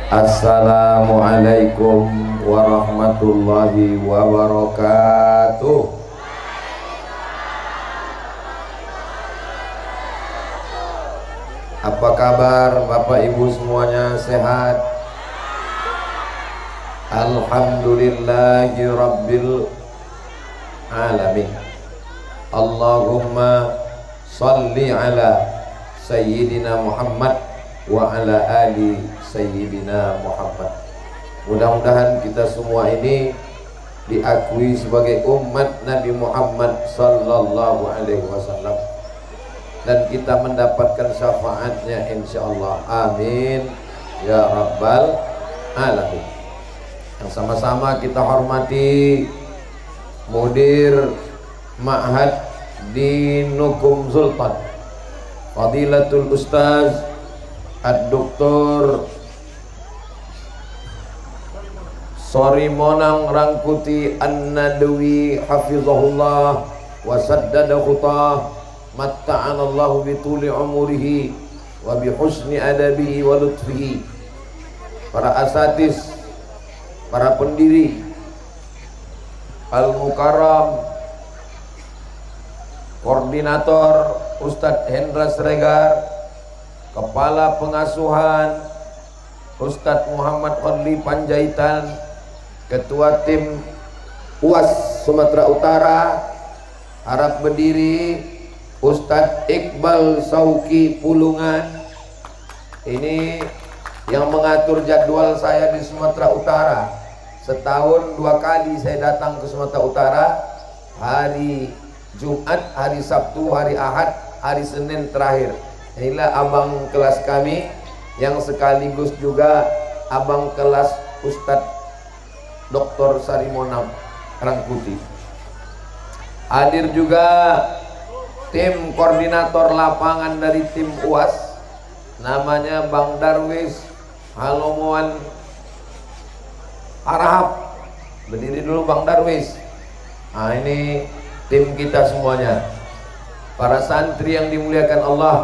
Assalamualaikum warahmatullahi wabarakatuh. Apa kabar Bapak Ibu semuanya, sehat? Alhamdulillahi rabbil alamin. Allahumma salli ala Sayyidina Muhammad wa ala ali Sayyidina Muhammad. Mudah-mudahan kita semua ini diakui sebagai umat Nabi Muhammad sallallahu alaihi wasallam dan kita mendapatkan syafaatnya insyaallah. Amin ya rabbal alamin. Yang sama-sama kita hormati Mudir Ma'had Dinukum Sultan Fadilatul Ustaz Ad-Doktor Sarimonang Rangkuti An-Nadwi hafizahullah wa saddada khutah, matta'anallahu bituli umurihi wa bihusni adabihi wa lutfihi. Para asatis, para pendiri Al-Mukarram, koordinator Ustadz Hendra Sregar, Kepala Pengasuhan Ustadz Muhammad Fadli Panjaitan, Ketua Tim UAS Sumatera Utara, harap berdiri Ustadz Iqbal Sauki Pulungan. Ini yang mengatur jadwal saya di Sumatera Utara. Setahun 2 kali saya datang ke Sumatera Utara, hari Jumat, hari Sabtu, hari Ahad, hari Senin terakhir. Inilah abang kelas kami yang sekaligus juga abang kelas Ustadz Dr. Sarimonang Rangkuti. Hadir juga tim koordinator lapangan dari tim UAS, namanya Bang Darwis Halomoan Arahap. Berdiri dulu Bang Darwis. Nah, ini tim kita semuanya, para santri yang dimuliakan Allah,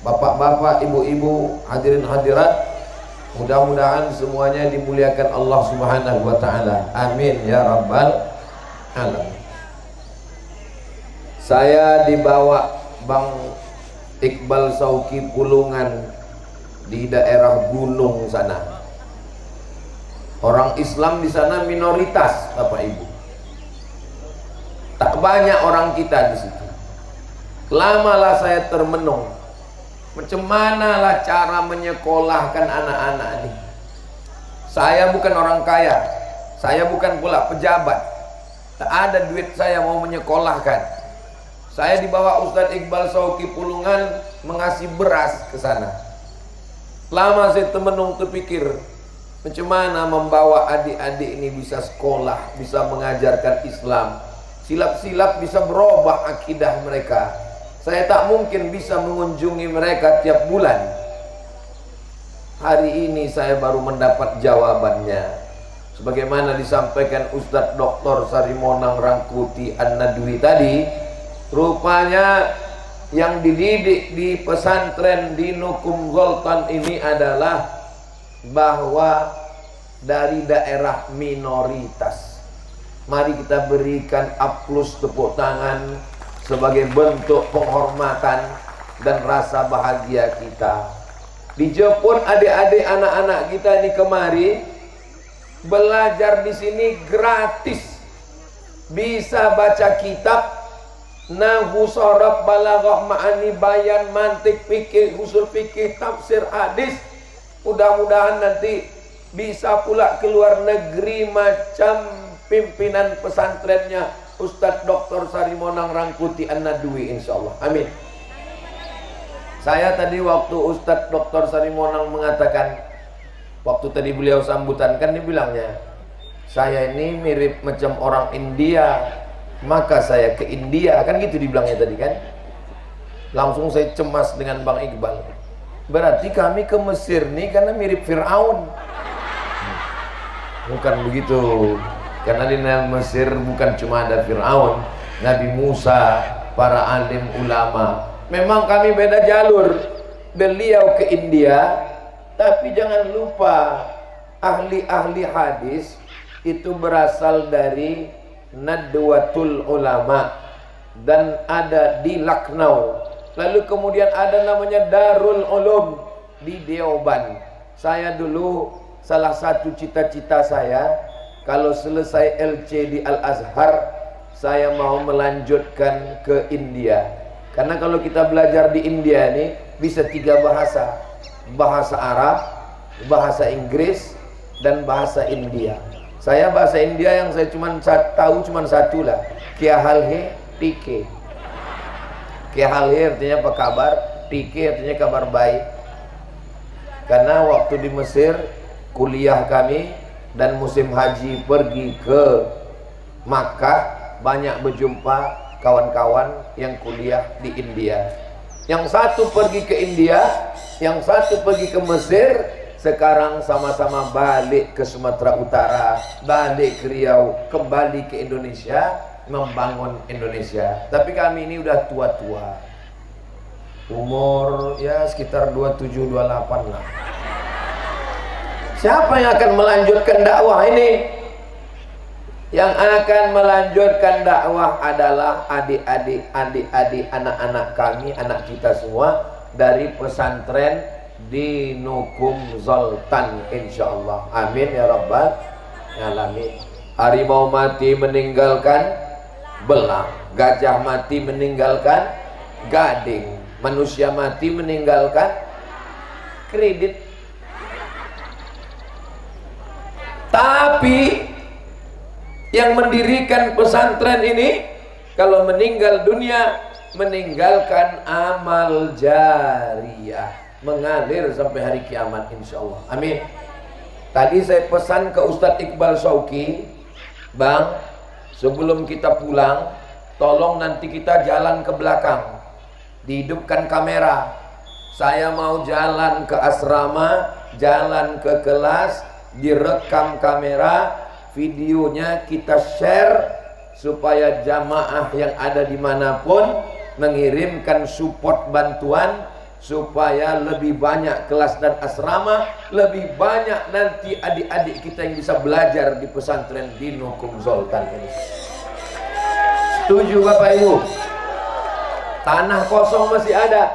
bapak-bapak, ibu-ibu, hadirin hadirat, mudah-mudahan semuanya dimuliakan Allah Subhanahu wa taala. Amin ya rabbal alamin. Saya dibawa Bang Iqbal Sauki Pulungan di daerah gunung sana. Orang Islam di sana minoritas, Bapak Ibu. Tak banyak orang kita di situ. Lamalah saya termenung, macam manalah cara menyekolahkan anak-anak ini. Saya bukan orang kaya, saya bukan pula pejabat, tak ada duit saya mau menyekolahkan. Saya dibawa Ustadz Iqbal Sauki Pulungan mengasih beras ke sana. Lama saya termenung, terpikir macam mana membawa adik-adik ini bisa sekolah, bisa mengajarkan Islam, silap-silap bisa berubah akidah mereka. Saya tak mungkin bisa mengunjungi mereka tiap bulan. Hari ini saya baru mendapat jawabannya. Sebagaimana disampaikan Ustadz Dr. Sarimonang Rangkuti An-Nadwi tadi, rupanya yang dididik di pesantren Dinukum Sultan ini adalah bahwa dari daerah minoritas. Mari kita berikan aplaus, tepuk tangan sebagai bentuk penghormatan dan rasa bahagia kita. Dijemput adik-adik anak-anak kita ini kemari belajar di sini gratis. Bisa baca kitab, nahwu, sharaf, balaghah, ma'ani, bayan, mantik, fikih, usul fikih, tafsir, hadis. Mudah-mudahan nanti bisa pula keluar negeri macam pimpinan pesantrennya Ustadz Dr. Sarimonang Rangkuti An-Nadwi, insyaallah. Amin. Saya tadi waktu Ustadz Dr. Sarimonang mengatakan, waktu tadi beliau sambutan kan dia bilangnya, saya ini mirip macam orang India, maka saya ke India, kan gitu dibilangnya tadi kan. Langsung saya cemas dengan Bang Iqbal. Berarti kami ke Mesir nih karena mirip Fir'aun. Bukan begitu. Karena di Mesir bukan cuma ada Fir'aun, Nabi Musa, para alim ulama. Memang kami beda jalur. Beliau ke India, Tapi jangan lupa, ahli-ahli hadis itu berasal dari Nadwatul Ulama dan ada di Lucknow. Lalu kemudian ada namanya Darul Ulum di Deoban. Saya dulu salah satu cita-cita saya kalau selesai LC di Al-Azhar, saya mau melanjutkan ke India. Karena kalau kita belajar di India ini bisa 3 bahasa. Bahasa Arab, bahasa Inggris, dan bahasa India. Saya bahasa India yang saya tahu cuma satu lah, Kya hal hai, tike. Kya hal hai artinya apa kabar, tike artinya kabar baik. Karena waktu di Mesir kuliah kami dan musim haji pergi ke Makkah, banyak berjumpa kawan-kawan yang kuliah di India. Yang satu pergi ke India, yang satu pergi ke Mesir. Sekarang sama-sama balik ke Sumatera Utara, balik ke Riau, kembali ke Indonesia, membangun Indonesia. Tapi kami ini udah tua-tua, umur ya sekitar 27-28 lah. Siapa yang akan melanjutkan dakwah ini? Yang akan melanjutkan dakwah adalah adik-adik, anak-anak kami, anak kita semua dari pesantren di Nukum Zoltan, insyaallah. Amin ya rabbal alamin. Harimau mati meninggalkan belang, gajah mati meninggalkan gading, manusia mati meninggalkan kredit. Tapi yang mendirikan pesantren ini kalau meninggal dunia meninggalkan amal jariyah, mengalir sampai hari kiamat insyaallah. Amin. Tadi saya pesan ke Ustadz Iqbal Shauki, Bang, sebelum kita pulang tolong nanti kita jalan ke belakang, dihidupkan kamera. Saya mau jalan ke asrama, jalan ke kelas, direkam kamera, videonya kita share supaya jamaah yang ada dimanapun mengirimkan support bantuan supaya lebih banyak kelas dan asrama, lebih banyak nanti adik-adik kita yang bisa belajar di pesantren di Nukum Zoltan ini. Setuju Bapak Ibu? Tanah kosong masih ada,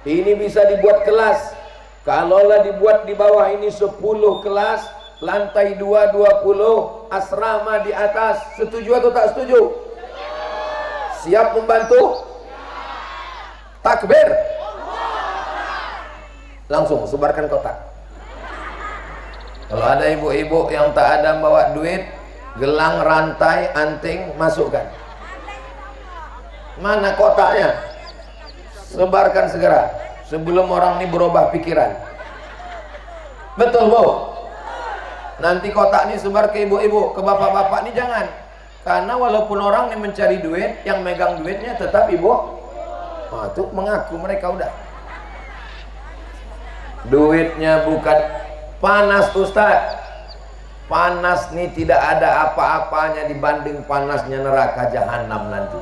ini bisa dibuat kelas. Kalaulah dibuat di bawah ini 10 kelas, lantai 2 20, asrama di atas. Setuju atau tak setuju? Siap membantu? Takbir. Langsung sebarkan kotak. Kalau ada ibu-ibu yang tak ada bawa duit, gelang, rantai, anting, masukkan. Mana kotaknya? Sebarkan segera sebelum orang ini berubah pikiran. Betul Bu? Nanti kotak ini sebar ke ibu-ibu, ke bapak-bapak ini jangan. Karena walaupun orang ini mencari duit, yang megang duitnya tetap ibu. Nah, itu mengaku mereka udah. Duitnya bukan panas Ustaz. Panas nih tidak ada apa-apanya dibanding panasnya neraka jahanam nanti.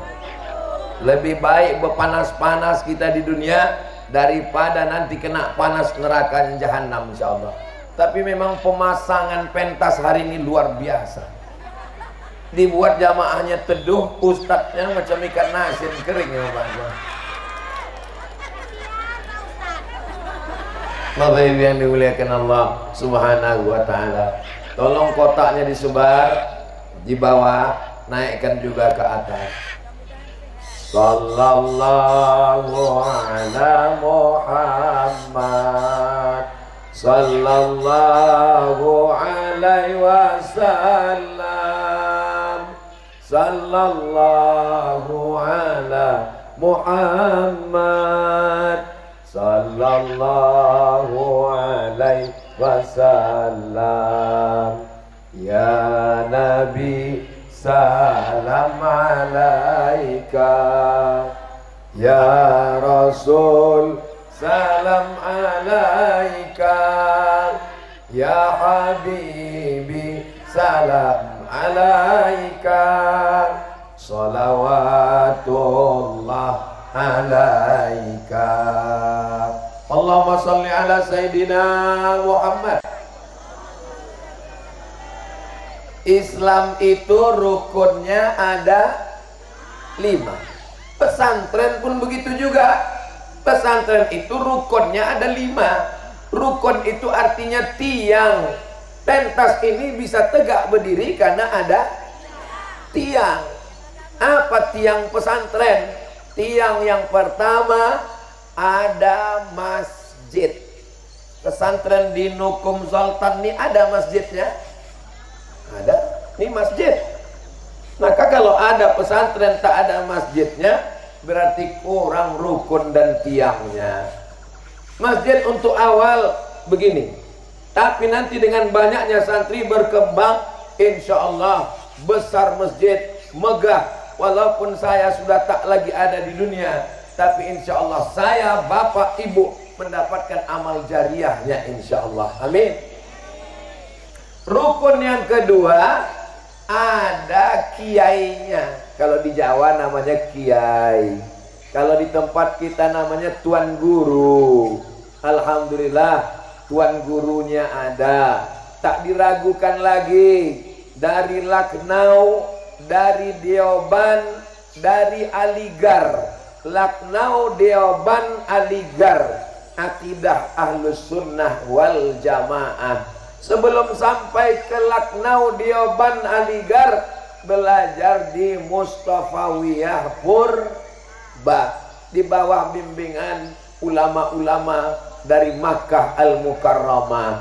Lebih baik berpanas-panas kita di dunia daripada nanti kena panas neraka jahanam insyaallah. Tapi memang pemasangan pentas hari ini luar biasa. Dibuat jamaahnya teduh, ustadznya macam ikan asin kering ya Bapak. Bapak Ibu yang dimuliakan Allah Subhanahu wa taala. Tolong kotaknya disebar di bawah, naikkan juga ke atas. Sallallahu ala Muhammad sallallahu alaihi wasallam. Sallallahu ala Muhammad sallallahu alaihi wasallam. Ya Nabi salam alaika, ya Rasul salam alaika, ya Habibi salam alaika, salawatullah alaika, Allahumma sholli ala Sayyidina Muhammad. Islam itu rukunnya ada 5. Pesantren pun begitu juga. Pesantren itu rukunnya ada 5. Rukun itu artinya tiang. Pentas ini bisa tegak berdiri karena ada tiang. Apa tiang pesantren? Tiang yang pertama ada masjid. Pesantren di Nukum Sultan ini ada masjidnya? Ada. Ini masjid. Maka kalau ada pesantren tak ada masjidnya, berarti kurang rukun dan tiangnya. Masjid untuk awal begini. Tapi nanti dengan banyaknya santri berkembang, insya Allah besar masjid, megah. Walaupun saya sudah tak lagi ada di dunia, tapi insya Allah saya, bapak, ibu mendapatkan amal jariahnya insya Allah. Amin. Rukun yang kedua ada kiainya. Kalau di Jawa namanya kiai. Kalau di tempat kita namanya tuan guru. Alhamdulillah tuan gurunya ada. Tak diragukan lagi. Dari Lucknow, dari Deoban, dari Aligarh. Lucknow, Deoban, Aligarh. Akidah Ahlus Sunnah wal Jamaah. Sebelum sampai ke Lucknow, Deoban, Aligarh, belajar di Mustafawiyah Purba di bawah bimbingan ulama-ulama dari Makkah Al-Mukarramah.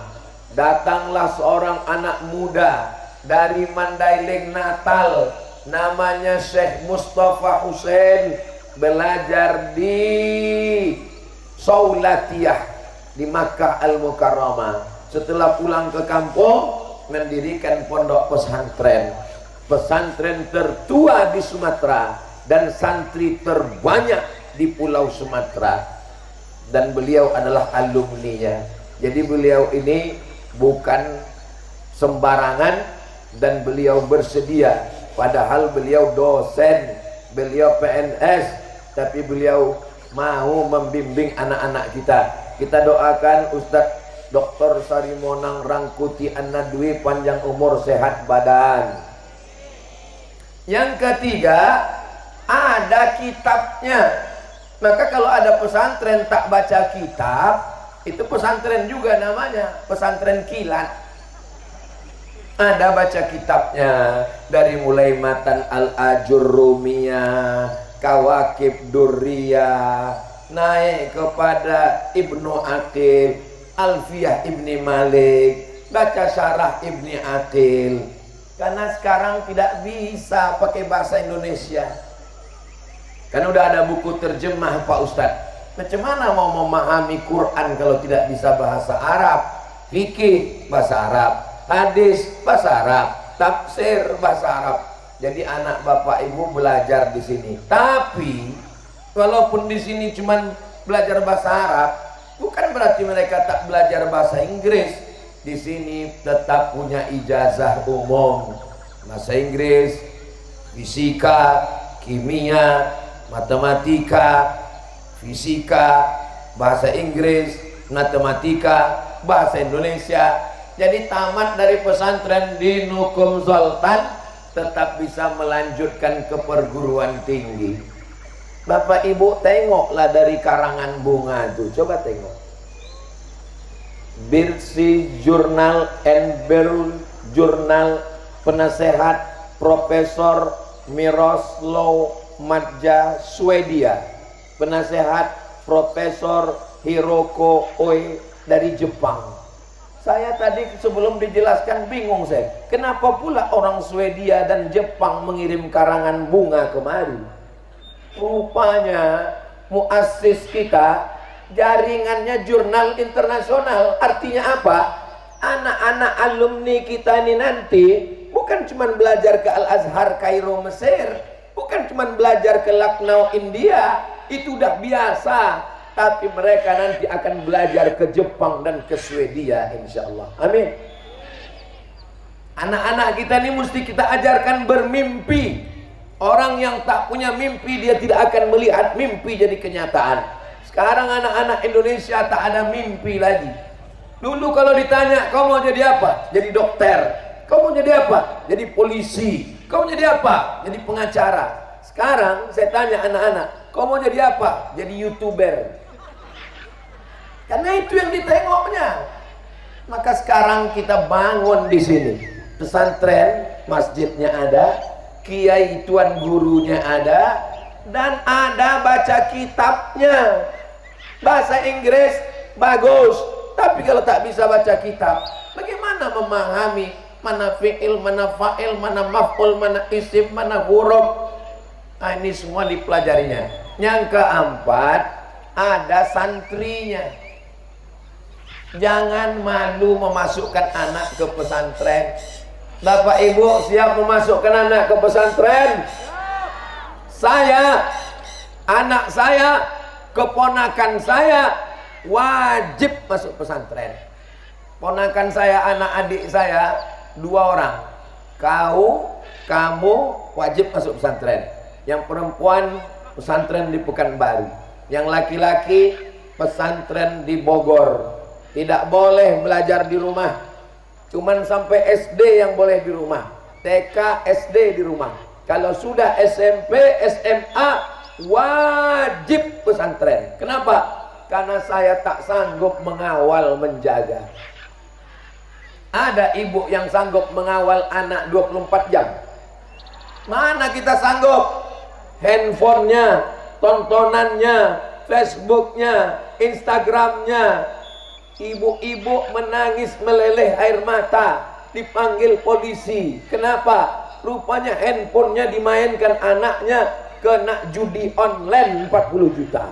Datanglah seorang anak muda dari Mandailing, Natal, namanya Syekh Mustafa Hussein, belajar di Saulatiyah di Makkah Al-Mukarramah. Setelah pulang ke kampung, mendirikan pondok pesantren. Pesantren tertua di Sumatera dan santri terbanyak di Pulau Sumatera. Dan beliau adalah alumninya. Jadi beliau ini bukan sembarangan dan beliau bersedia. Padahal beliau dosen, beliau PNS, tapi beliau mau membimbing anak-anak kita. Kita doakan Ustadz Dr. Sarimonang Rangkuti An-Nadwi panjang umur sehat badan. Yang ketiga ada kitabnya. Maka kalau ada pesantren tak baca kitab, itu pesantren juga namanya, pesantren kilat. Ada baca kitabnya dari mulai Matan Al-Ajurrumiyah, Kawakib Durriyah, naik kepada Ibnu Aqil, Alfiyah Ibni Malik, baca syarah Ibni Aqil. Karena sekarang tidak bisa pakai bahasa Indonesia. Karena udah ada buku terjemah Pak Ustadz. Macam mana mau memahami Quran kalau tidak bisa bahasa Arab? Fikih bahasa Arab, hadis bahasa Arab, tafsir bahasa Arab. Jadi anak bapak ibu belajar di sini. Tapi walaupun di sini cuman belajar bahasa Arab, bukan berarti mereka tak belajar bahasa Inggris. Di sini tetap punya ijazah umum, bahasa Inggris, fisika, kimia, matematika, fisika, bahasa Inggris, matematika, bahasa Indonesia. Jadi tamat dari pesantren di Nukum Sultan tetap bisa melanjutkan ke perguruan tinggi. Bapak ibu tengoklah dari karangan bunga itu, coba tengok. Birsi Jurnal and Berul Jurnal, penasehat Profesor Miroslav Madja, Swedia. Penasehat Profesor Hiroko Oe dari Jepang. Saya tadi sebelum dijelaskan bingung saya. Kenapa pula orang Swedia dan Jepang mengirim karangan bunga kemari? Rupanya muassis kita jaringannya jurnal internasional. Artinya apa? Anak-anak alumni kita ini nanti bukan cuma belajar ke Al-Azhar Kairo Mesir, bukan cuma belajar ke Lucknow India, itu udah biasa. Tapi mereka nanti akan belajar ke Jepang dan ke Swedia insyaallah. Amin. Anak-anak kita ini mesti kita ajarkan bermimpi. Orang yang tak punya mimpi, dia tidak akan melihat mimpi jadi kenyataan. Sekarang anak-anak Indonesia tak ada mimpi lagi. Dulu kalau ditanya, kau mau jadi apa? Jadi dokter. Kau mau jadi apa? Jadi polisi. Kau mau jadi apa? Jadi pengacara. Sekarang saya tanya anak-anak, kau mau jadi apa? Jadi YouTuber. Karena itu yang ditengoknya. Maka sekarang kita bangun di sini. Pesantren, masjidnya ada, kiai tuan gurunya ada, dan ada baca kitabnya. Bahasa Inggris bagus, tapi kalau tak bisa baca kitab, bagaimana memahami mana fi'il, mana fa'il, mana maf'ul, mana isim, mana huruf? Nah, ini semua dipelajarinya. Yang keempat, ada santrinya. Jangan malu memasukkan anak ke pesantren. Bapak Ibu siap memasukkan anak ke pesantren? Saya, anak saya, keponakan saya wajib masuk pesantren. Ponakan saya, anak adik saya 2 orang. Kau, kamu wajib masuk pesantren. Yang perempuan pesantren di Pekanbaru. Yang laki-laki pesantren di Bogor. Tidak boleh belajar di rumah. Cuman sampai SD yang boleh di rumah. TK, SD di rumah. Kalau sudah SMP, SMA wajib pesantren. Kenapa? Karena saya tak sanggup mengawal, menjaga. Ada ibu yang sanggup mengawal anak 24 jam. Mana kita sanggup? Handphonenya, tontonannya, Facebooknya, Instagramnya. Ibu-ibu menangis meleleh air mata, dipanggil polisi. Kenapa? Rupanya handphonenya dimainkan anaknya, kena judi online 40 juta.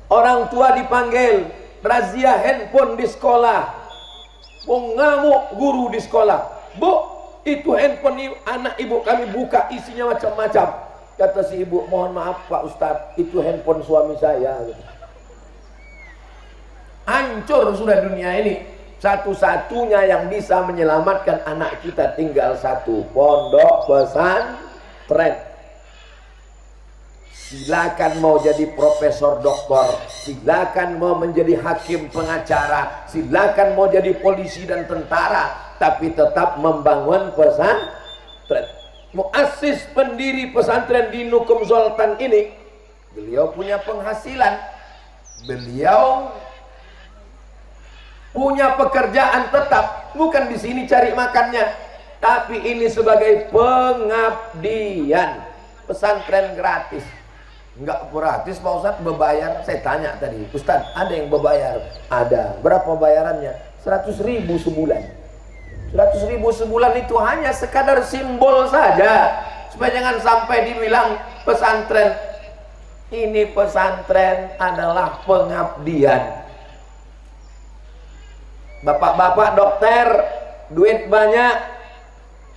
Orang tua dipanggil, razia handphone di sekolah. Ngamuk guru di sekolah. Bu, itu handphone anak ibu kami buka, isinya macam-macam. Kata si ibu, mohon maaf Pak Ustadz, itu handphone suami saya. Hancur sudah dunia ini. Satu-satunya yang bisa menyelamatkan anak kita tinggal satu, pondok pesantren. Silakan mau jadi profesor doktor, silakan mau menjadi hakim pengacara, silakan mau jadi polisi dan tentara, tapi tetap membangun pesantren. Muassis pendiri pesantren di Nukum Zoltan ini, beliau punya penghasilan, beliau punya pekerjaan tetap, bukan di sini cari makannya, tapi ini sebagai pengabdian. Pesantren gratis. Enggak gratis Pak Ustadz, berbayar. Saya tanya tadi, Ustadz ada yang berbayar? Ada. Berapa bayarannya? 100.000 sebulan. 100.000 sebulan itu hanya sekadar simbol saja, supaya jangan sampai dibilang pesantren. Ini pesantren adalah pengabdian. Bapak-bapak dokter, duit banyak,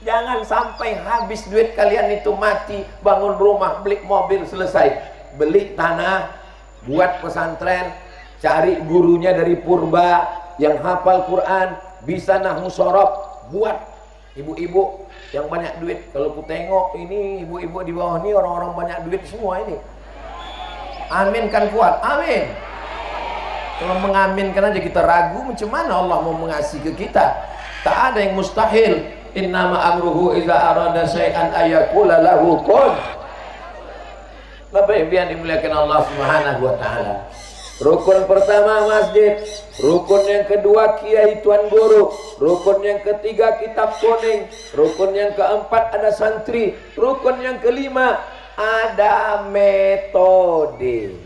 jangan sampai habis duit kalian itu mati. Bangun rumah, beli mobil, selesai. Beli tanah, buat pesantren, cari gurunya dari purba yang hafal Quran, bisa nahwu sorof, buat. Ibu-ibu yang banyak duit, kalau ku tengok ini ibu-ibu di bawah ini orang-orang banyak duit semua ini. Amin kan kuat, amin. Kalau mengaminkan aja kita ragu, macam mana Allah mau mengasihi ke kita? Tak ada yang mustahil. Innama amruhu iza arada syai'an ayakula lahu kun. Bapak Ibu yang dimuliakan Allah Subhanahu wa taala. Rukun pertama masjid, rukun yang kedua kiai tuan guru, rukun yang ketiga kitab kuning, rukun yang keempat ada santri, rukun yang kelima ada metode.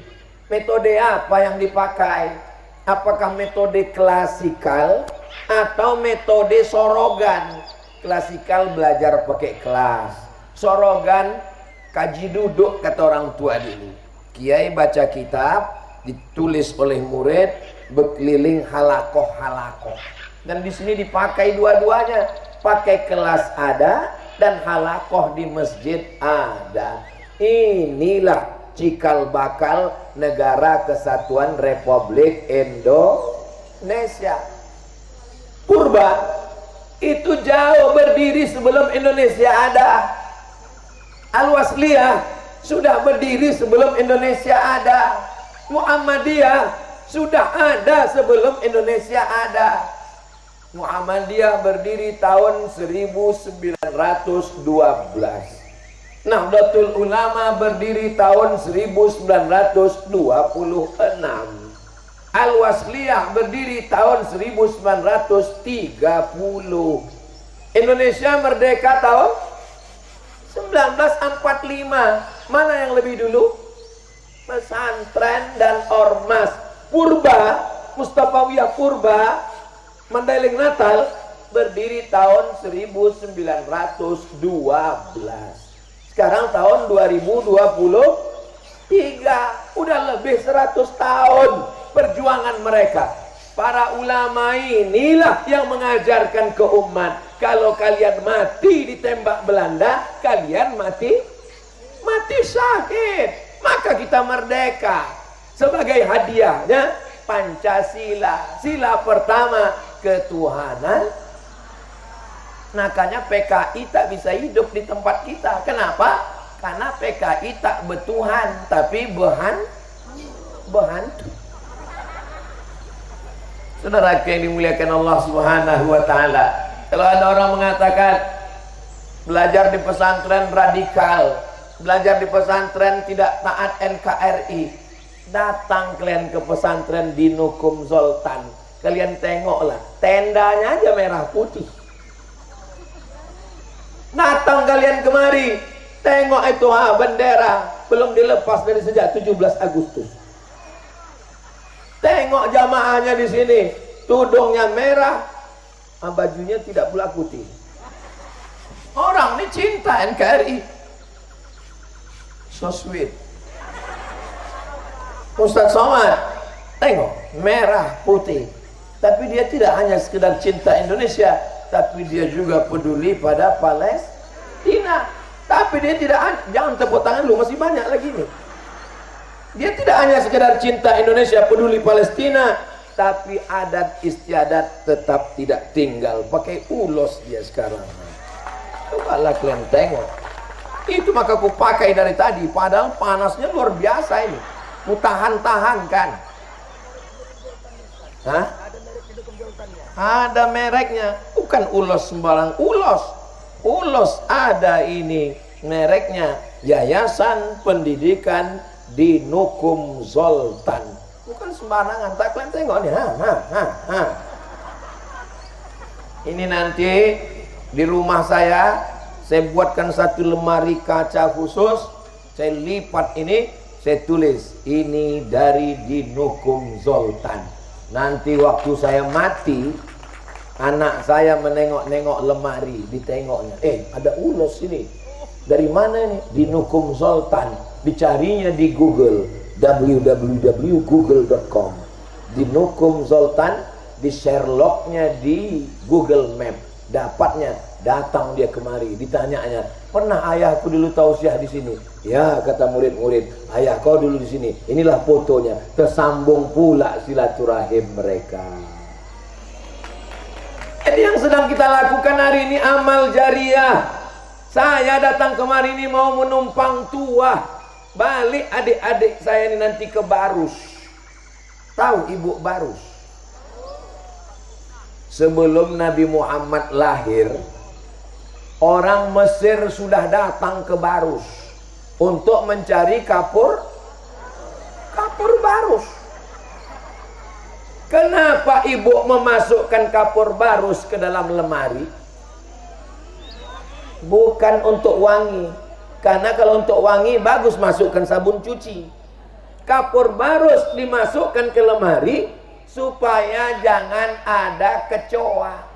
Metode apa yang dipakai? Apakah metode klasikal atau metode sorogan? Klasikal belajar pakai kelas, sorogan kaji duduk kata orang tua dulu. Kiai baca kitab, ditulis oleh murid, berkeliling halakoh-halakoh. Dan di sini dipakai dua-duanya, pakai kelas ada dan halakoh di masjid ada. Inilah cikal bakal Negara Kesatuan Republik Indonesia. Purba itu jauh berdiri sebelum Indonesia ada. Al-Wasliyah sudah berdiri sebelum Indonesia ada. Muhammadiyah sudah ada sebelum Indonesia ada. Muhammadiyah berdiri tahun 1912. Nahdlatul Ulama berdiri tahun 1926. Al-Wasliyah berdiri tahun 1930. Indonesia merdeka tahun 1945. Mana yang lebih dulu? Pesantren dan ormas. Purba, Mustafawiyah Purba, Mandailing Natal berdiri tahun 1912. Sekarang tahun 2023, udah lebih 100 tahun perjuangan mereka. Para ulama inilah yang mengajarkan ke umat, kalau kalian mati ditembak Belanda, kalian mati syahid, maka kita merdeka. Sebagai hadiahnya Pancasila, sila pertama ketuhanan. Makanya PKI tak bisa hidup di tempat kita. Kenapa? Karena PKI tak bertuhan, tapi berhantu. Saudara yang dimuliakan Allah Subhanahu wa taala, kalau ada orang mengatakan belajar di pesantren radikal, belajar di pesantren tidak taat NKRI, datang kalian ke pesantren di Nukum Zoltan, kalian tengoklah, tendanya aja merah putih. Datang kalian kemari, tengok itu bendera belum dilepas dari sejak 17 Agustus. Tengok jamaahnya di sini, tudungnya merah, bajunya tidak pula putih. Orang ini cinta NKRI, so sweet. Ustaz Somad, tengok merah putih, tapi dia tidak hanya sekedar cinta Indonesia, tapi dia juga peduli pada Palestina. Tapi dia tidak, jangan tepuk tangan lu, masih banyak lagi nih. Dia tidak hanya sekedar cinta Indonesia, peduli Palestina, tapi adat istiadat tetap tidak tinggal. Pakai ulos dia sekarang. Cobalah kalian tengok. Itu maka aku pakai dari tadi, padahal panasnya luar biasa ini. Ku tahan-tahan kan. Hah? Ada mereknya, bukan ulos sembarang ulos. Ulos ada ini mereknya, Yayasan Pendidikan di Nukum Zoltan, bukan sembarangan. Tak kalian tengok nih, ini nanti di rumah saya buatkan satu lemari kaca khusus, saya lipat ini, saya tulis ini dari di Nukum Zoltan. Nanti waktu saya mati, anak saya menengok-nengok lemari, ditengoknya, ada ulos ini, dari mana nih? Di Nukum Zoltan. Dicarinya di Google, www.google.com. Di Nukum Zoltan, di Sherlocknya di Google Map, dapatnya, datang dia kemari, ditanyanya, pernah ayahku dulu tausiah di sini? Ya, kata murid-murid, ayah kau dulu di sini. Inilah fotonya. Tersambung pula silaturahim mereka. Jadi yang sedang kita lakukan hari ini amal jariah. Saya datang kemari ini mau menumpang tuah. Balik adik-adik saya ini nanti ke Barus. Tahu ibu Barus? Sebelum Nabi Muhammad lahir, orang Mesir sudah datang ke Barus untuk mencari kapur Barus. Kenapa ibu memasukkan kapur Barus ke dalam lemari? Bukan untuk wangi. Karena kalau untuk wangi bagus masukkan sabun cuci. Kapur Barus dimasukkan ke lemari supaya jangan ada kecoa.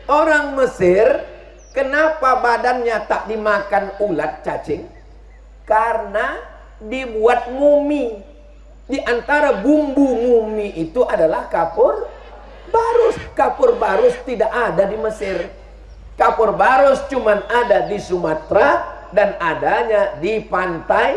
Orang Mesir, kenapa badannya tak dimakan ulat cacing? Karena dibuat mumi. Di antara bumbu mumi itu adalah kapur Barus. Kapur Barus tidak ada di Mesir. Kapur Barus cuman ada di Sumatera dan adanya di Pantai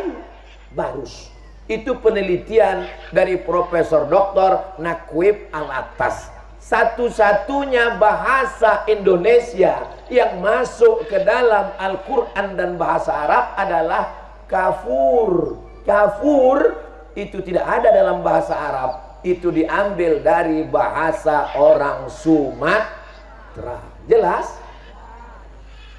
Barus. Itu penelitian dari Profesor Dr. Nakwib Al-Attas. Satu-satunya bahasa Indonesia yang masuk ke dalam Al-Quran dan bahasa Arab adalah kafur. Kafur itu tidak ada dalam bahasa Arab, itu diambil dari bahasa orang Sumatera. Jelas?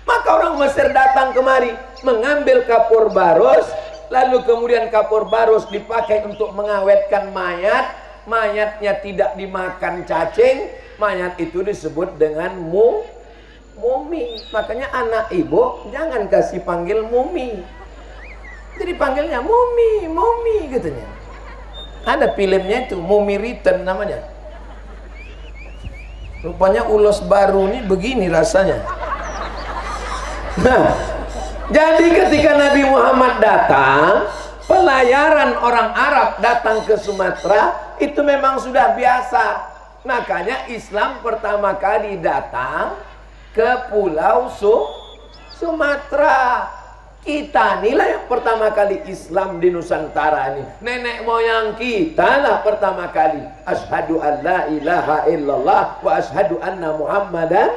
Maka orang Mesir datang kemari mengambil kapur barus, lalu kemudian kapur barus dipakai untuk mengawetkan mayat. Mayatnya tidak dimakan cacing, mayat itu disebut dengan mumi. Makanya anak ibu jangan kasih panggil mumi, jadi panggilnya mumi katanya. Ada filmnya itu, Mumi Return namanya. Rupanya ulos baru ini begini rasanya. Nah, jadi ketika Nabi Muhammad datang, pelayaran orang Arab datang ke Sumatera itu memang sudah biasa. Makanya Islam pertama kali datang ke Pulau Sumatera. Kita inilah yang pertama kali Islam di Nusantara ini. Nenek moyang kita lah pertama kali. Asyhadu an la ilaha illallah wa asyhadu anna Muhammadan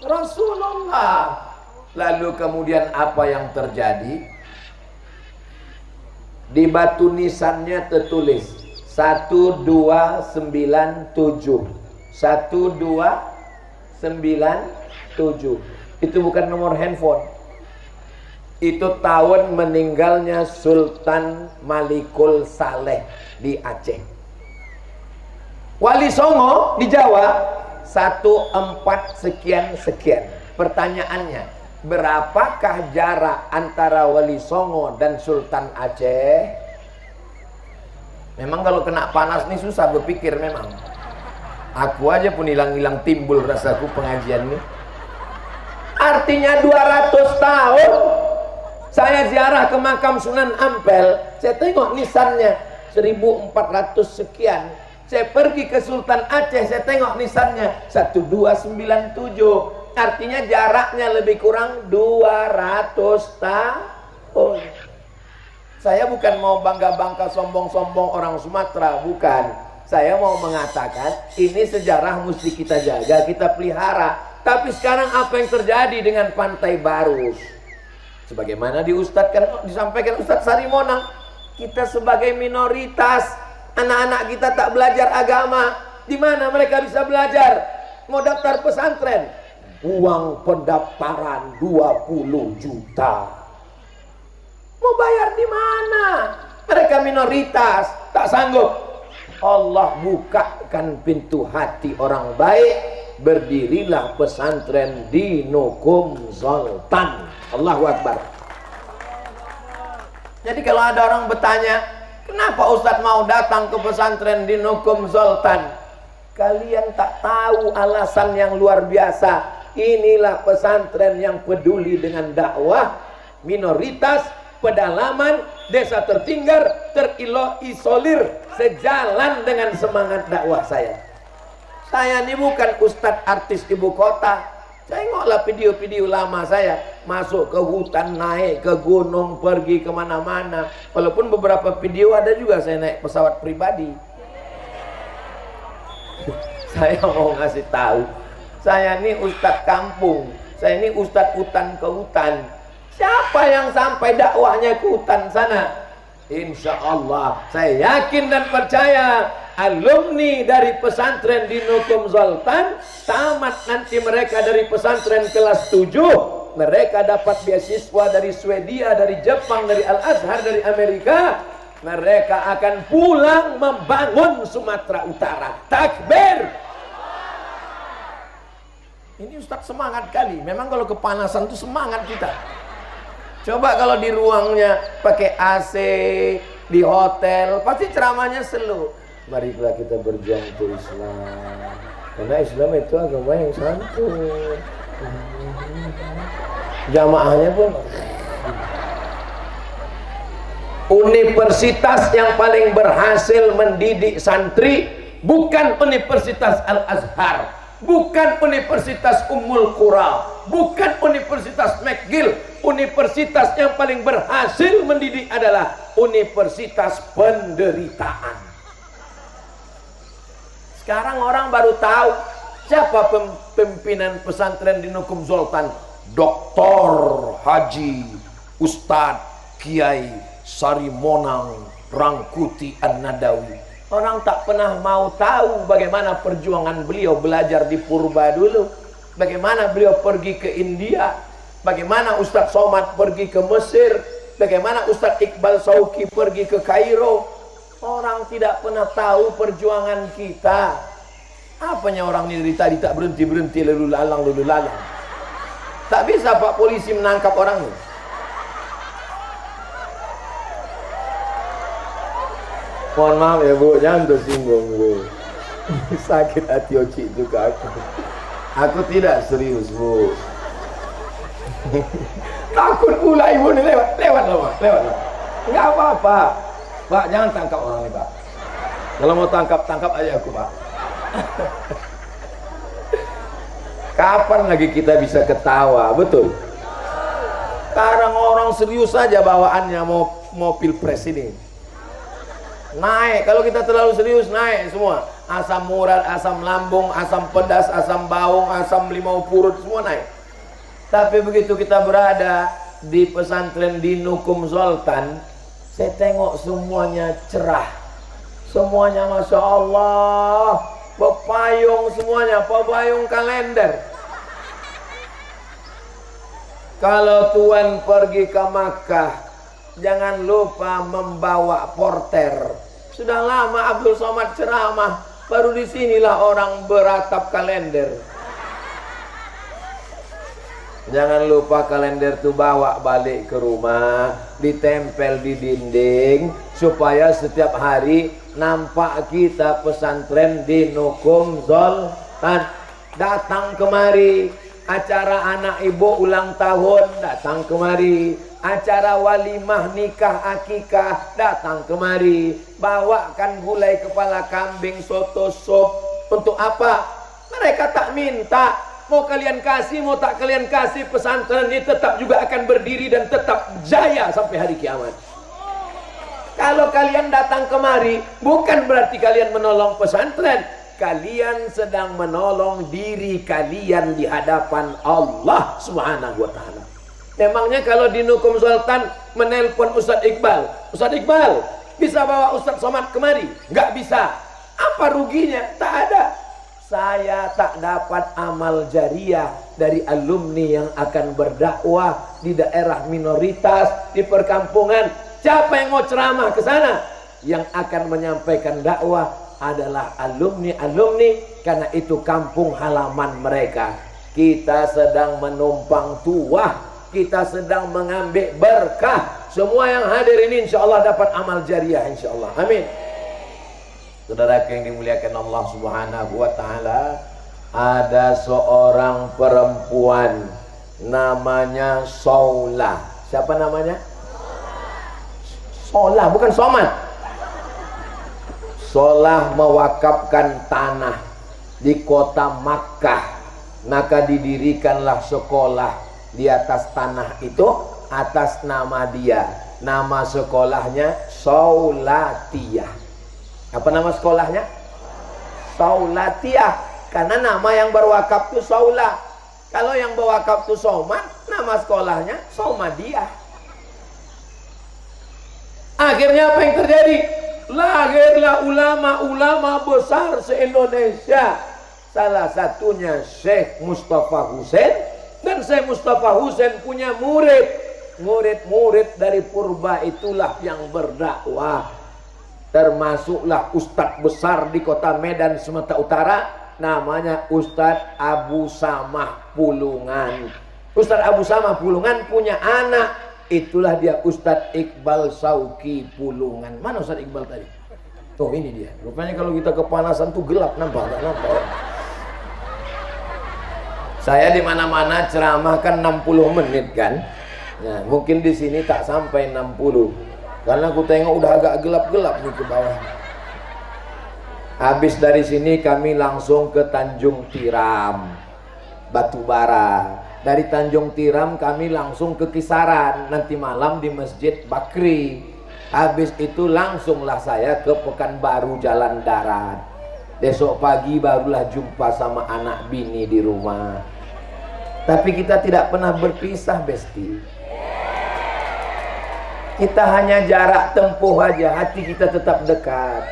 Rasulullah. Lalu kemudian apa yang terjadi? Di batu nisannya tertulis 1297. 1297. Itu bukan nomor handphone. Itu tahun meninggalnya Sultan Malikul Saleh di Aceh. Wali Songo di Jawa 14 sekian. Pertanyaannya, berapakah jarak antara Wali Songo dan Sultan Aceh? Memang kalau kena panas nih susah berpikir memang. Aku aja pun hilang-hilang timbul rasaku pengajian nih. Artinya 200 tahun. Saya ziarah ke makam Sunan Ampel, saya tengok nisannya 1400 sekian. Saya pergi ke Sultan Aceh, saya tengok nisannya 1297. Artinya jaraknya lebih kurang 200 tahun. Saya bukan mau bangga-bangga sombong-sombong orang Sumatera, bukan. Saya mau mengatakan ini sejarah mesti kita jaga, kita pelihara. Tapi sekarang apa yang terjadi dengan Pantai Barus? Sebagaimana disampaikan Ustadz Sarimonang, kita sebagai minoritas, anak-anak kita tak belajar agama. Di mana mereka bisa belajar? Mau daftar pesantren, uang pendaftaran 20 juta. Mau bayar di mana? Mereka minoritas, tak sanggup. Allah bukakan pintu hati orang baik, berdirilah pesantren di Nukum Zoltan. Allahu Akbar. Jadi kalau ada orang bertanya, kenapa Ustadz mau datang ke pesantren di Nukum Zoltan? Kalian tak tahu alasan yang luar biasa. Inilah pesantren yang peduli dengan dakwah minoritas, pedalaman, desa tertinggal, terisolir, sejalan dengan semangat dakwah saya. Saya ini bukan Ustadz artis ibu kota. Tengoklah video-video lama saya, masuk ke hutan, naik ke gunung, pergi kemana-mana. Walaupun beberapa video ada juga saya naik pesawat pribadi. Saya mau ngasih tahu, saya ini Ustadz kampung, saya ini Ustadz hutan ke hutan. Siapa yang sampai dakwahnya ke hutan sana? Insya Allah, saya yakin dan percaya alumni dari pesantren di Nukum Zoltan tamat nanti mereka dari pesantren kelas 7, mereka dapat beasiswa dari Swedia, dari Jepang, dari Al-Azhar, dari Amerika. Mereka akan pulang membangun Sumatera Utara. Takbir. Ini Ustadz semangat kali. Memang kalau kepanasan itu semangat kita. Coba kalau di ruangnya pakai AC, di hotel, pasti ceramahnya slow. Marilah kita berjuang untuk Islam, karena Islam itu agama yang santun. Jamaahnya pun. Universitas yang paling berhasil mendidik santri bukan Universitas Al-Azhar, bukan Universitas Ummul Qura, bukan Universitas McGill. Universitas yang paling berhasil mendidik adalah Universitas Penderitaan. Sekarang orang baru tahu siapa pimpinan pesantren di Nukum Zoltan. Doktor, Haji, Ustadz, Kiai Sarimonang Rangkuti An-Nadawi. Orang tak pernah mau tahu bagaimana perjuangan beliau belajar di Purba dulu, bagaimana beliau pergi ke India, bagaimana Ustadz Somad pergi ke Mesir, bagaimana Ustadz Iqbal Sauki pergi ke Kairo. Orang tidak pernah tahu perjuangan kita. Apanya orang ini dari tadi tak berhenti-berhenti, lalu lalang. Tak bisa Pak polisi menangkap orang ini. Mohon maaf ya Bu, jangan tersinggung Bu. Sakit hati Oci itu ke aku. Aku tidak serius Bu. Takut pula ibu ini lewat lah. Enggak apa-apa Pak, jangan tangkap orang ini Pak. Kalau mau tangkap aja aku Pak. Kapan lagi kita bisa ketawa, betul? Sekarang orang serius saja bawaannya mau pilpres ini. Naik, kalau kita terlalu serius naik semua. Asam urat, asam lambung, asam pedas, asam bawang, asam limau purut, semua naik. Tapi begitu kita berada di pesantren di Nukum Sultan, saya tengok semuanya cerah. Semuanya Masya Allah, pepayung semuanya, pepayung kalender. Kalau Tuan pergi ke Makkah, jangan lupa membawa porter. Sudah lama Abdul Somad ceramah, baru disinilah orang beratap kalender. Jangan lupa kalender itu bawa balik ke rumah, ditempel di dinding, supaya setiap hari nampak kita pesantren di Nukum Sultan. Datang kemari, acara anak ibu ulang tahun, datang kemari. Acara walimah nikah akikah, datang kemari. Bawakan gulai kepala kambing, soto sup. Untuk apa? Mereka tak minta. Mau kalian kasih, mau tak kalian kasih, pesantren ini tetap juga akan berdiri dan tetap jaya sampai hari kiamat. Kalau kalian datang kemari, bukan berarti kalian menolong pesantren. Kalian sedang menolong diri kalian di hadapan Allah Subhanahu wa ta'ala. Memangnya kalau di Nukum Sultan menelpon Ustadz Iqbal, Ustadz Iqbal bisa bawa Ustadz Somad kemari? Nggak bisa. Apa ruginya? Tak ada. Saya tak dapat amal jariah dari alumni yang akan berdakwah di daerah minoritas, di perkampungan. Siapa yang mau ceramah ke sana? Yang akan menyampaikan dakwah adalah alumni-alumni, karena itu kampung halaman mereka. Kita sedang menumpang tuah, kita sedang mengambil berkah. Semua yang hadir ini insya Allah dapat amal jariah insya Allah. Amin. Saudara yang dimuliakan Allah Subhanahu wa ta'ala, ada seorang perempuan namanya Saulah. Siapa namanya? Saulah, bukan Somad. Saulah mewakafkan tanah di kota Makkah, maka didirikanlah sekolah di atas tanah itu atas nama dia. Nama sekolahnya Saulatiyah. Apa nama sekolahnya? Saulatiyah. Karena nama yang berwakaf itu Saulah. Kalau yang berwakaf itu Somad, nama sekolahnya Somadiyah. Akhirnya apa yang terjadi? Lahirlah ulama-ulama besar se-Indonesia. Salah satunya Syekh Mustafa Husain. Dan Syekh Mustafa Husain punya murid. Murid-murid dari Purba itulah yang berdakwah. Termasuklah ustadz besar di kota Medan Sumatera Utara, namanya Ustadz Abu Samah Pulungan. Ustadz Abu Samah Pulungan punya anak, itulah dia Ustadz Iqbal Sauki Pulungan. Mana Ustadz Iqbal tadi? Tuh ini dia. Rupanya kalau kita kepanasan tuh gelap, nampak ya? Saya di mana-mana ceramah kan 60 menit kan. Nah, mungkin di sini tak sampai 60. Karena aku tengok udah agak gelap-gelap nih ke bawah. Habis dari sini kami langsung ke Tanjung Tiram, Batubara. Dari Tanjung Tiram kami langsung ke Kisaran. Nanti malam di Masjid Bakri. Habis itu langsunglah saya ke Pekanbaru Jalan Darat. Besok pagi barulah jumpa sama anak bini di rumah. Tapi kita tidak pernah berpisah, Besti. Kita hanya jarak tempuh aja, hati kita tetap dekat.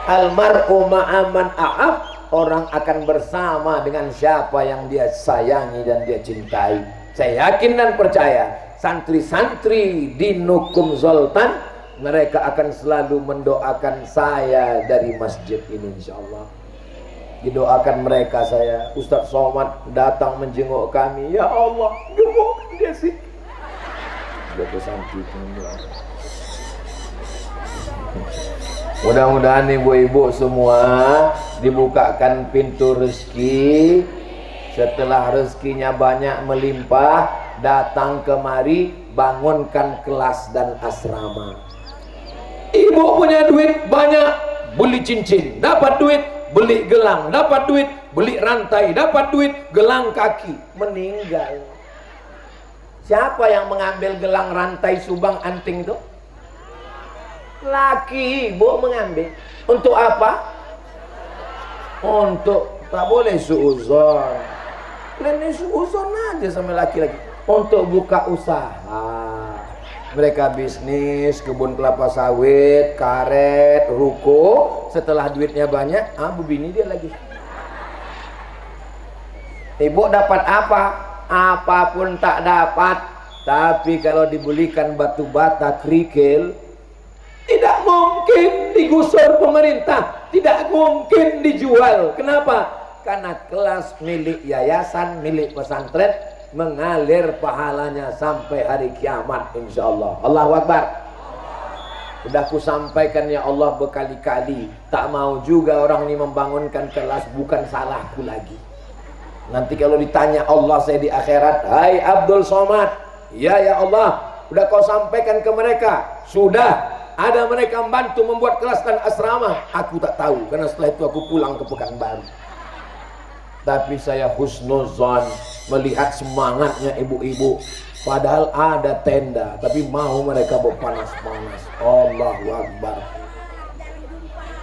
Almar'u ma'aman a'ab, orang akan bersama dengan siapa yang dia sayangi dan dia cintai. Saya yakin dan percaya santri-santri di Nukum Zoltan, mereka akan selalu mendoakan saya dari masjid ini, insyaallah. Didoakan mereka saya. Ustadz Somad datang menjenguk kami, ya Allah, gemuk dia sih. Mudah-mudahan ibu-ibu semua dibukakan pintu rezeki. Setelah rezekinya banyak melimpah, datang kemari, bangunkan kelas dan asrama. Ibu punya duit banyak, beli cincin, dapat duit, beli gelang, dapat duit, beli rantai, dapat duit, gelang kaki, meninggal. Siapa yang mengambil gelang, rantai, subang, anting itu? Laki, ibu mengambil. Untuk apa? Untuk, tak boleh suuzon. Kalian suuzon aja sama laki-laki. Untuk buka usaha. Mereka bisnis, kebun kelapa sawit, karet, ruko. Setelah duitnya banyak, bini dia lagi. Ibu dapat apa? Apapun tak dapat. Tapi kalau dibelikan batu bata, kerikil, tidak mungkin digusur pemerintah, tidak mungkin dijual. Kenapa? Karena kelas milik yayasan, milik pesantren, mengalir pahalanya sampai hari kiamat, insyaallah. Allahu Akbar. Sudah ku sampaikan ya Allah berkali-kali, tak mau juga orang ini membangunkan kelas, bukan salahku lagi. Nanti kalau ditanya Allah saya di akhirat, hai Abdul Somad, ya Allah, sudah kau sampaikan ke mereka? Sudah. Ada mereka membantu membuat kelas dan asrama? Aku tak tahu, karena setelah itu aku pulang ke Pekanbaru. Tapi saya husnuzon melihat semangatnya ibu-ibu. Padahal ada tenda, tapi mau mereka berpanas-panas. Allahu Akbar.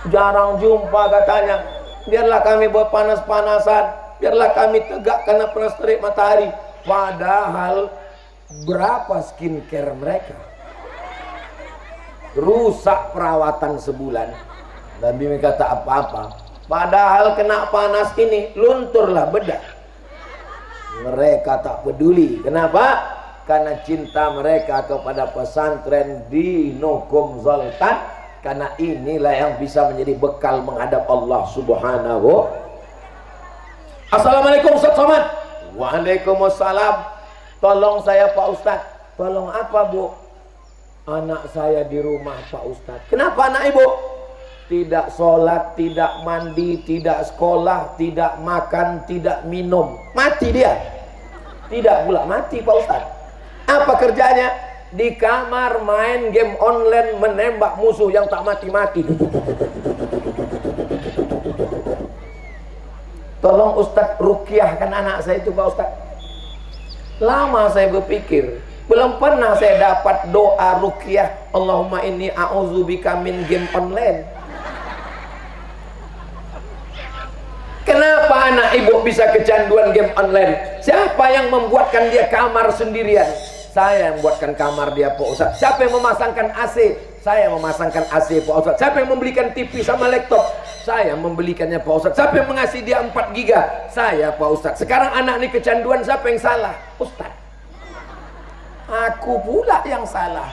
Jarang jumpa katanya. Biarlah kami berpanas-panasan, biarlah kami tegak karena panas terik matahari. Padahal berapa skincare mereka? Rusak perawatan sebulan. Nabi mereka tak apa-apa. Padahal kena panas ini lunturlah bedak. Mereka tak peduli. Kenapa? Karena cinta mereka kepada pesantren di Nukum Zoltan. Karena inilah yang bisa menjadi bekal menghadap Allah Subhanahu. Assalamualaikum Ustaz Somad. Waalaikumsalam. Tolong saya Pak Ustaz. Tolong apa Bu? Anak saya di rumah Pak Ustaz. Kenapa anak ibu? Tidak sholat, tidak mandi, tidak sekolah, tidak makan, tidak minum. Mati dia. Tidak pula mati Pak Ustaz. Apa kerjanya? Di kamar main game online, menembak musuh yang tak mati-mati. Tolong Ustaz ruqyahkan anak saya itu Pak Ustaz. Lama saya berpikir, belum pernah saya dapat doa ruqyah Allahumma inni a'udzubika min game online. Kenapa anak ibu bisa kecanduan game online? Siapa yang membuatkan dia kamar sendirian? Saya yang membuatkan kamar dia Pak Ustaz. Siapa yang memasangkan AC? Saya memasangkan AC Pak Ustaz. Siapa yang membelikan TV sama laptop? Saya membelikannya Pak Ustaz. Siapa yang mengasih dia 4 giga? Saya Pak Ustaz. Sekarang anak ini kecanduan, siapa yang salah? Ustaz. Aku pula yang salah.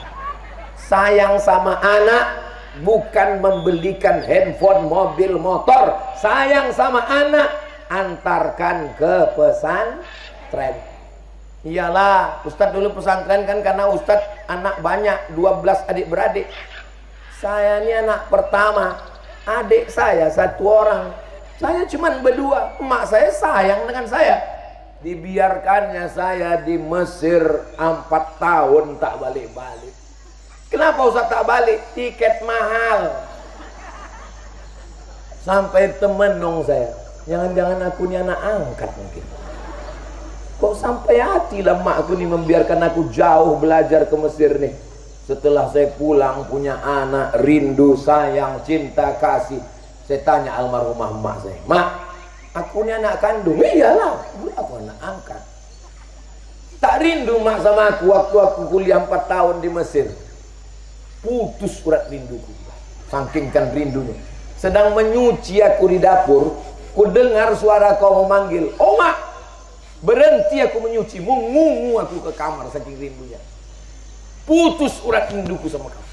Sayang sama anak bukan membelikan handphone, mobil, motor. Sayang sama anak, antarkan ke pesantren. Iyalah, Ustadz dulu pesantren kan karena Ustadz anak banyak, 12 adik-beradik. Saya ini anak pertama, adik saya 1 orang. Saya cuma berdua, emak saya sayang dengan saya. Dibiarkannya saya di Mesir 4 tahun tak balik-balik. Kenapa Ustadz tak balik? Tiket mahal. Sampai temenung saya, jangan-jangan aku ini anak angkat mungkin. Kok sampai hati lah mak aku nih membiarkan aku jauh belajar ke Mesir nih. Setelah saya pulang punya anak, rindu, sayang, cinta, kasih. Saya tanya almarhumah mak saya, mak, aku ini anak kandung. Iyalah, aku anak angkat. Tak rindu mak sama aku waktu aku kuliah 4 tahun di Mesir. Putus urat rinduku. Saking kan rindunya. Sedang menyuci aku di dapur, ku dengar suara kau memanggil, "Oma!" Berhenti aku menyuci, mengungu aku ke kamar saking rindunya. Putus urat rinduku sama kau.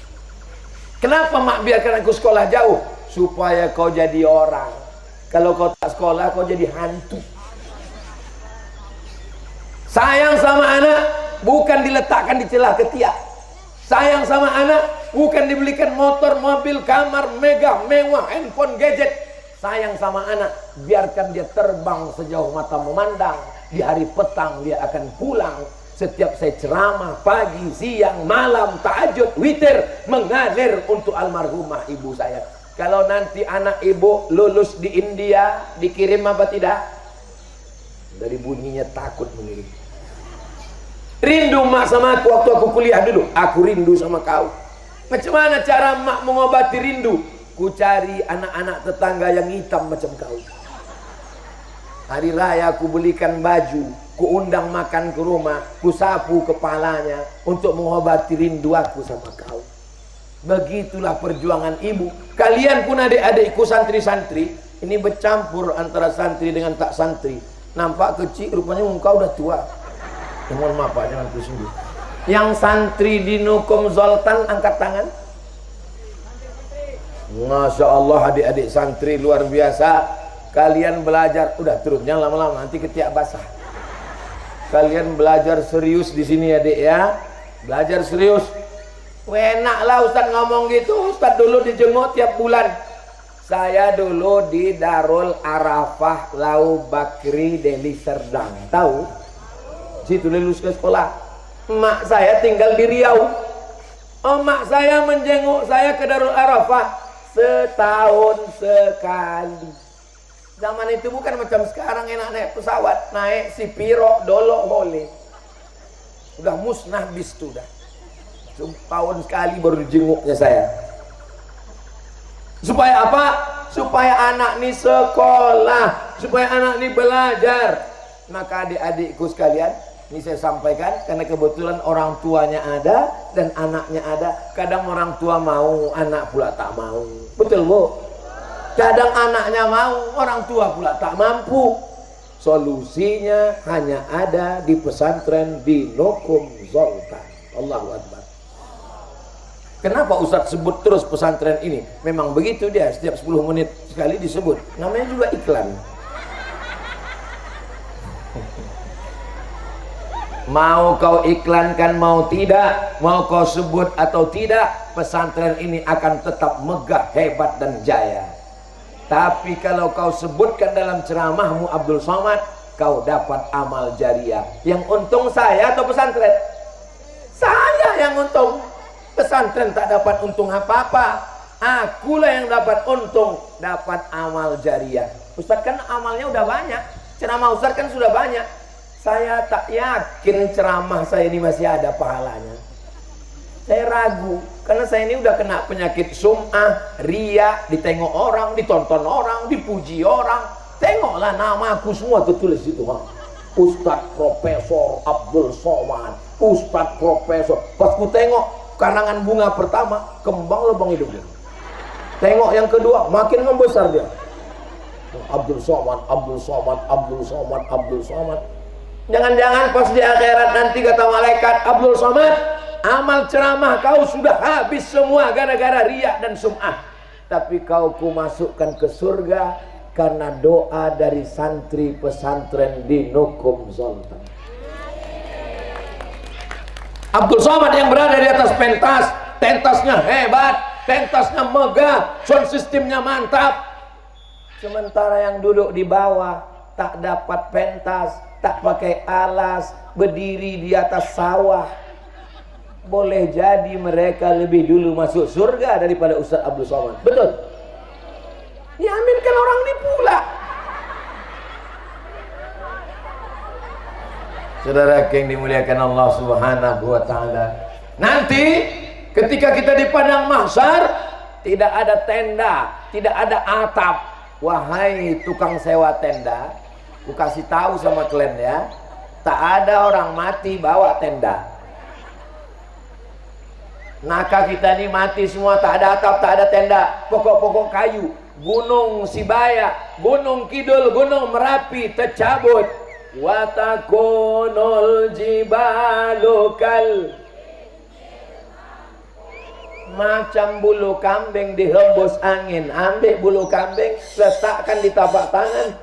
Kenapa mak biarkan aku sekolah jauh? Supaya kau jadi orang. Kalau kau tak sekolah, kau jadi hantu. Sayang sama anak bukan diletakkan di celah ketiak. Sayang sama anak bukan dibelikan motor, mobil, kamar megah, mewah, handphone, gadget. Sayang sama anak, biarkan dia terbang sejauh mata memandang. Di hari petang dia akan pulang. Setiap saya ceramah pagi, siang, malam, tahajud, witir, mengalir untuk almarhumah ibu saya. Kalau nanti anak ibu lulus di India, dikirim apa tidak? Dari bunyinya takut mengirim. Rindu mak sama aku waktu aku kuliah dulu. Aku rindu sama kau. Macam mana cara mak mengobati rindu? Ku cari anak-anak tetangga yang hitam macam kau. Hari raya aku belikan baju, ku undang makan ke rumah, ku sapu kepalanya untuk mengobati rindu aku sama kau. Begitulah perjuangan ibu. Kalian pun adik-adikku santri-santri, ini bercampur antara santri dengan tak santri. Nampak kecil, rupanya muka udah tua. Mohon maaf Pak, jangan tersinggung. Yang santri di Nukum Zoltan angkat tangan. Masya Allah, adik-adik santri luar biasa. Kalian belajar, udah turun, jangan lama-lama nanti ketiak basah. Kalian belajar serius di sini adik ya, belajar serius. Enak lah Ustaz ngomong gitu. Ustaz dulu dijenguk tiap bulan. Saya dulu di Darul Arafah Lau Bakri Deli Serdang, tahu? Situ lulus ke sekolah. Mak saya tinggal di Riau. Mak saya menjenguk saya ke Darul Arafah setahun sekali. Zaman itu bukan macam sekarang enak naik pesawat, naik si piro dolok boleh. Udah musnah bis tuh dah. Setahun sekali baru dijenguknya saya. Supaya apa? Supaya anak nih sekolah, supaya anak nih belajar. Maka adik-adikku sekalian, ini saya sampaikan karena kebetulan orang tuanya ada dan anaknya ada. Kadang orang tua mau, anak pula tak mau. Betul Bu? Kadang anaknya mau, orang tua pula tak mampu. Solusinya hanya ada di pesantren di Nukum Zoltan. Allahu Akbar. Kenapa Ustadz sebut terus pesantren ini? Memang begitu dia, setiap 10 menit sekali disebut. Namanya juga iklan. Mau kau iklankan mau tidak, mau kau sebut atau tidak, pesantren ini akan tetap megah, hebat dan jaya. Tapi kalau kau sebutkan dalam ceramahmu Abdul Somad, kau dapat amal jariah. Yang untung saya atau pesantren? Saya yang untung. Pesantren tak dapat untung apa-apa. Akulah yang dapat untung, dapat amal jariah. Ustaz kan amalnya udah banyak, ceramah Ustaz kan sudah banyak. Saya tak yakin ceramah saya ini masih ada pahalanya. Saya ragu, karena saya ini udah kena penyakit sum'ah, ria, ditengok orang, ditonton orang, dipuji orang. Tengoklah nama aku semua tertulis itu. Ustadz Profesor Abdul Somad, Ustadz Profesor. Pas ku tengok karangan bunga pertama, kembang lubang hidupnya. Tengok yang kedua, makin membesar dia. Abdul Somad, Abdul Somad, Abdul Somad, Abdul Somad. Jangan-jangan pas di akhirat nanti kata malaikat, Abdul Somad, amal ceramah kau sudah habis semua gara-gara riya dan sum'ah. Tapi kau ku masukkan ke surga karena doa dari santri pesantren di Nukum Zoltan. Abdul Somad yang berada di atas pentas, pentasnya hebat, pentasnya megah, sound systemnya mantap. Sementara yang duduk di bawah tak dapat pentas, tak pakai alas, berdiri di atas sawah. Boleh jadi mereka lebih dulu masuk surga daripada Ustaz Abdul Somad. Betul? Ya amin, kan orang ini pula. Saudara yang dimuliakan Allah Subhanahu wa taala. Nanti ketika kita di padang mahsyar tidak ada tenda, tidak ada atap. Wahai tukang sewa tenda, ku kasih tahu sama kalian ya. tak ada orang mati bawa tenda. Naka kita ini mati semua, tak ada atap, tak ada tenda, pokok-pokok kayu. Gunung Sibaya, Gunung Kidul, Gunung Merapi tercabut. Watakunul jibalukal, macam bulu kambing dihembus angin. Ambil bulu kambing, letakkan di tapak tangan.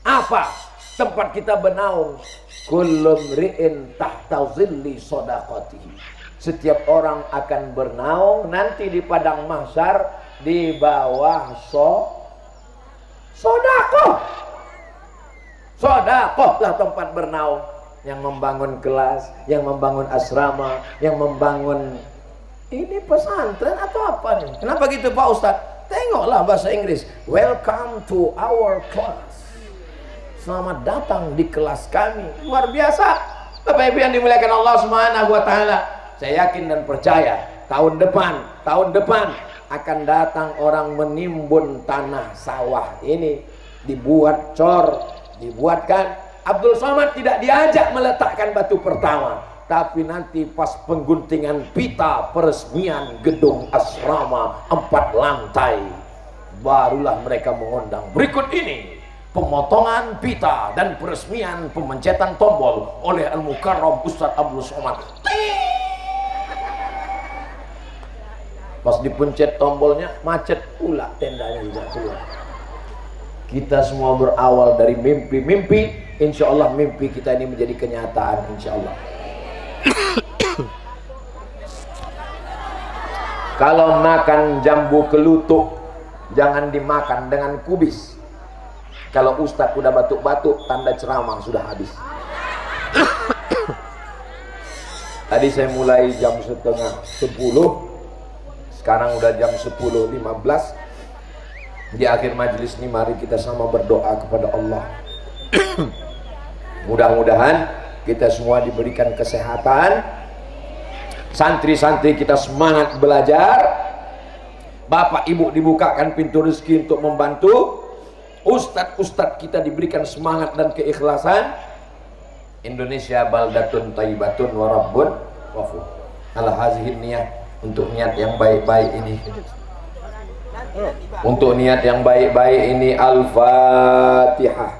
Apa tempat kita bernaung? Kullum ri'in tahta zilli sodaqatihi. Setiap orang akan bernaung nanti di padang mahsyar di bawah sodakoh. Sodakoh lah tempat bernaung. Yang membangun kelas, yang membangun asrama, yang membangun ini pesantren atau apa nih? Kenapa gitu Pak Ustadz? Tengoklah bahasa Inggris. Welcome to our class. Selamat datang di kelas kami. Luar biasa. Bapak Ibu yang dimuliakan Allah Subhanahu wa taala. Saya yakin dan percaya tahun depan akan datang orang menimbun tanah sawah ini, dibuat cor, dibuatkan. Abdul Somad tidak diajak meletakkan batu pertama, tapi nanti pas pengguntingan pita peresmian gedung asrama 4 lantai, barulah mereka mengundang. Berikut ini pemotongan pita dan peresmian pemencetan tombol oleh Al-Mukarram Ustadz Abdul Somad. Pas dipencet tombolnya, macet pula tendanya tidak keluar. Kita semua berawal dari mimpi-mimpi. Insya Allah mimpi kita ini menjadi kenyataan, insya Allah. Kalau makan jambu kelutuk, jangan dimakan dengan kubis. Kalau Ustadz udah batuk-batuk, tanda ceramah sudah habis. Tadi saya mulai jam 9:30, sekarang udah jam 10:15. Di akhir majelis ini mari kita sama berdoa kepada Allah. Mudah-mudahan kita semua diberikan kesehatan, santri-santri kita semangat belajar, bapak ibu dibukakan pintu rezeki untuk membantu, ustadz-ustadz kita diberikan semangat dan keikhlasan. Indonesia baldatun thayyibatun wa rabbun ghafur. Ala hazihin niyah, untuk niat yang baik-baik ini, untuk niat yang baik-baik ini, Al-Fatihah.